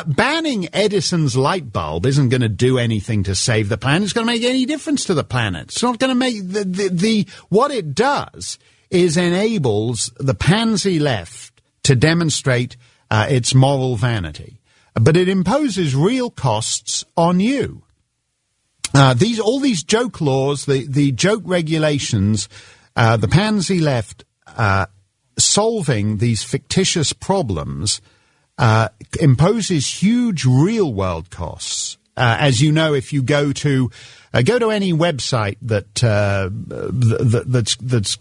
Banning Edison's light bulb isn't going to do anything to save the planet. It's going to make any difference to the planet. It's not going to make what it does is enables the pansy left to demonstrate its moral vanity. But it imposes real costs on you. All these joke laws, the joke regulations, the pansy left solving these fictitious problems imposes huge real-world costs. As you know, if you go to any website that's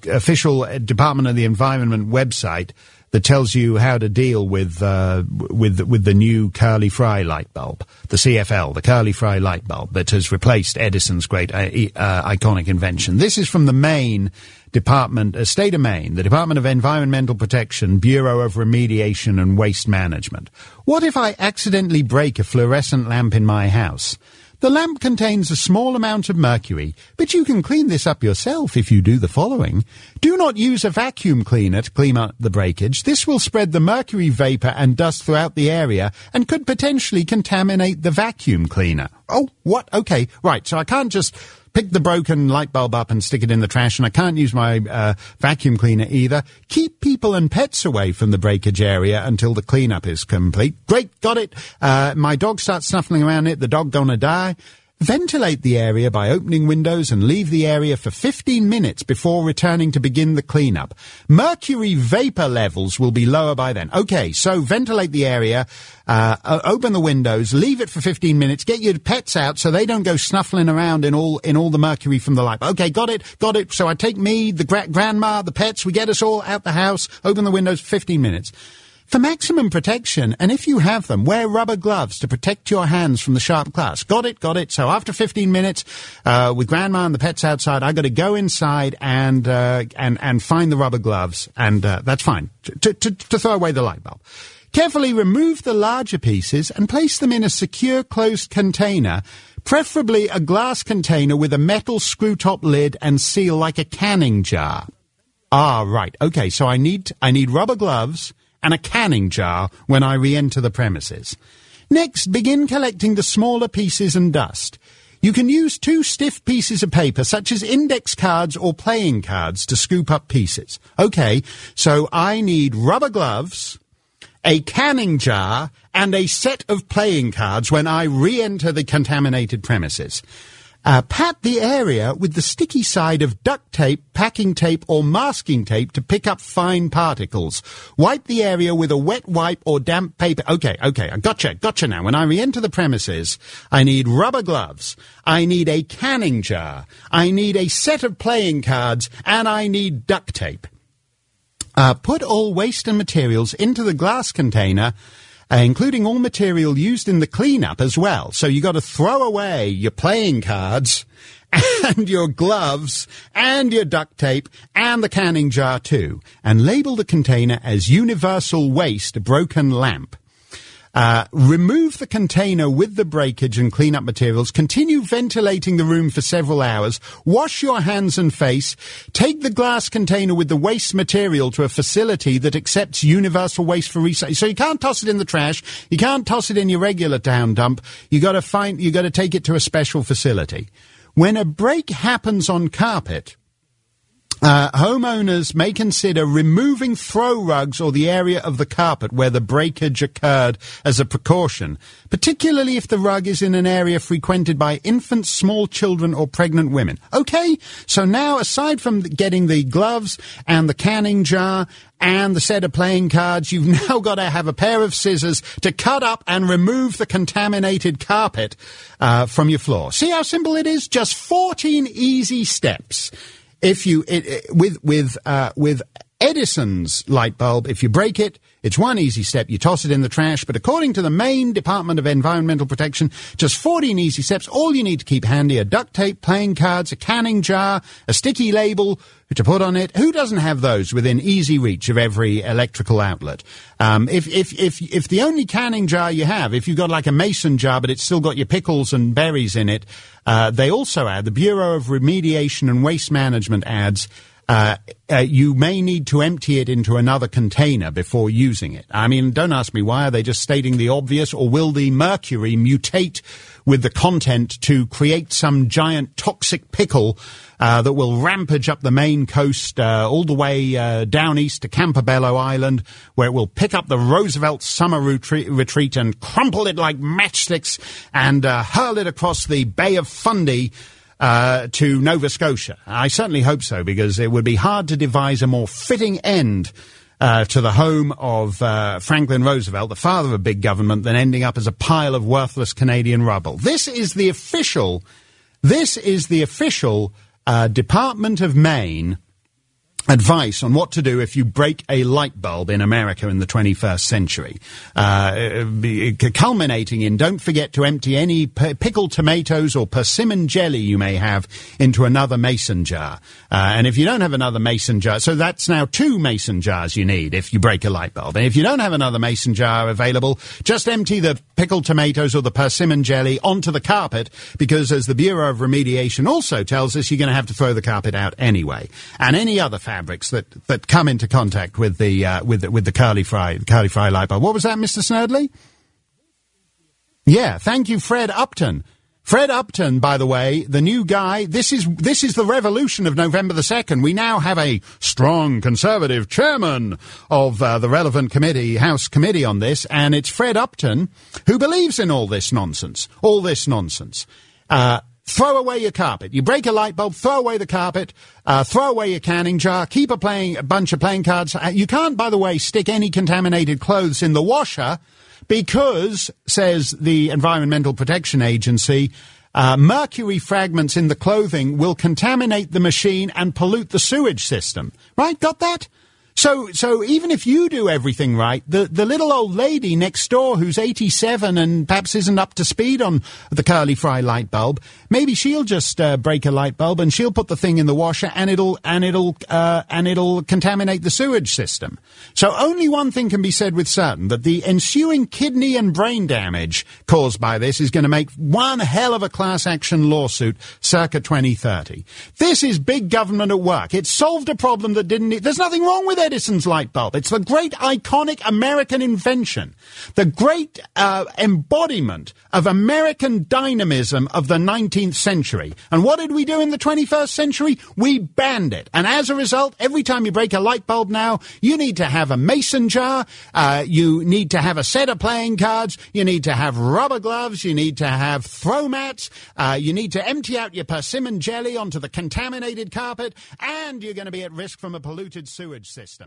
official Department of the Environment website that tells you how to deal with the new Curly Fry light bulb, the CFL, the Curly Fry light bulb that has replaced Edison's great iconic invention. This is from the Maine Department, State of Maine, the Department of Environmental Protection, Bureau of Remediation and Waste Management. What if I accidentally break a fluorescent lamp in my house? The lamp contains a small amount of mercury, but you can clean this up yourself if you do the following. Do not use a vacuum cleaner to clean up the breakage. This will spread the mercury vapor and dust throughout the area and could potentially contaminate the vacuum cleaner. Oh, what? Okay, right, so I can't just pick the broken light bulb up and stick it in the trash, and I can't use my vacuum cleaner either. Keep people and pets away from the breakage area until the cleanup is complete. Great, got it. My dog starts snuffling around it. The dog gonna die. Ventilate the area by opening windows and leave the area for 15 minutes before returning to begin the cleanup. Mercury vapor levels will be lower by then. Okay, so ventilate the area, open the windows, leave it for 15 minutes, get your pets out so they don't go snuffling around in all the mercury from the light. Okay, got it. So I take me, the grandma, the pets, we get us all out the house, open the windows for 15 minutes. For maximum protection, and if you have them, wear rubber gloves to protect your hands from the sharp glass. Got it. So after 15 minutes, with grandma and the pets outside, I got to go inside and find the rubber gloves, and that's fine to throw away the light bulb. Carefully remove the larger pieces and place them in a secure closed container, preferably a glass container with a metal screw-top lid and seal like a canning jar. Ah, right. Okay, so I need rubber gloves and a canning jar when I re-enter the premises. Next, begin collecting the smaller pieces and dust. You can use 2 stiff pieces of paper, such as index cards or playing cards, to scoop up pieces. Okay, so I need rubber gloves, a canning jar, and a set of playing cards when I re-enter the contaminated premises. Pat the area with the sticky side of duct tape, packing tape, or masking tape to pick up fine particles. Wipe the area with a wet wipe or damp paper. Okay, I gotcha now. When I re-enter the premises, I need rubber gloves, I need a canning jar, I need a set of playing cards, and I need duct tape. Put all waste and materials into the glass container, including all material used in the cleanup as well. So you got to throw away your playing cards and your gloves and your duct tape and the canning jar too, and label the container as Universal Waste Broken Lamp. Remove the container with the breakage and cleanup materials. Continue ventilating the room for several hours. Wash your hands and face. Take the glass container with the waste material to a facility that accepts universal waste for recycling. So you can't toss it in the trash. You can't toss it in your regular town dump. You got to take it to a special facility. When a break happens on carpet, homeowners may consider removing throw rugs or the area of the carpet where the breakage occurred as a precaution, particularly if the rug is in an area frequented by infants, small children, or pregnant women. Okay, so now aside from getting the gloves and the canning jar and the set of playing cards, you've now got to have a pair of scissors to cut up and remove the contaminated carpet from your floor. See how simple it is? Just 14 easy steps. If you, with Edison's light bulb, if you break it, it's one easy step. You toss it in the trash. But according to the Maine Department of Environmental Protection, just 14 easy steps. All you need to keep handy are duct tape, playing cards, a canning jar, a sticky label to put on it. Who doesn't have those within easy reach of every electrical outlet? If the only canning jar you have, if you've got like a mason jar, but it's still got your pickles and berries in it, they also add, the Bureau of Remediation and Waste Management adds, you may need to empty it into another container before using it. I mean, don't ask me why. Are they just stating the obvious, or will the mercury mutate with the content to create some giant toxic pickle that will rampage up the Maine coast all the way down east to Campobello Island, where it will pick up the Roosevelt summer retreat and crumple it like matchsticks and hurl it across the Bay of Fundy to Nova Scotia. I certainly hope so, because it would be hard to devise a more fitting end to the home of Franklin Roosevelt, the father of big government, than ending up as a pile of worthless Canadian rubble. This is the official Department of Maine advice on what to do if you break a light bulb in America in the 21st century. Culminating in, don't forget to empty any pickled tomatoes or persimmon jelly you may have into another mason jar. And if you don't have another mason jar, so that's now 2 mason jars you need if you break a light bulb. And if you don't have another mason jar available, just empty the pickled tomatoes or the persimmon jelly onto the carpet, because as the Bureau of Remediation also tells us, you're going to have to throw the carpet out anyway. And any other fabrics that come into contact with the curly fry light bulb. What was that, Mr. Snerdley? Yeah, thank you, Fred Upton. Fred Upton, by the way, the new guy. This is the revolution of November the 2nd. We now have a strong conservative chairman of the relevant committee, House committee on this, and it's Fred Upton who believes in all this nonsense. Throw away your carpet. You break a light bulb, throw away the carpet, throw away your canning jar, keep a bunch of playing cards. You can't, by the way, stick any contaminated clothes in the washer because, says the Environmental Protection Agency, mercury fragments in the clothing will contaminate the machine and pollute the sewage system. Right? Got that? So even if you do everything right, the little old lady next door who's 87 and perhaps isn't up to speed on the curly fry light bulb, maybe she'll just break a light bulb and she'll put the thing in the washer and it'll contaminate the sewage system. So only one thing can be said with certain, that the ensuing kidney and brain damage caused by this is going to make one hell of a class action lawsuit circa 2030. This is big government at work. It solved a problem that there's nothing wrong with Edison's light bulb. It's the great iconic American invention, the great embodiment of American dynamism of the 19th century. And what did we do in the 21st century? We banned it. And as a result, every time you break a light bulb now, you need to have a mason jar, you need to have a set of playing cards, you need to have rubber gloves, you need to have throw mats, you need to empty out your persimmon jelly onto the contaminated carpet, and you're going to be at risk from a polluted sewage system.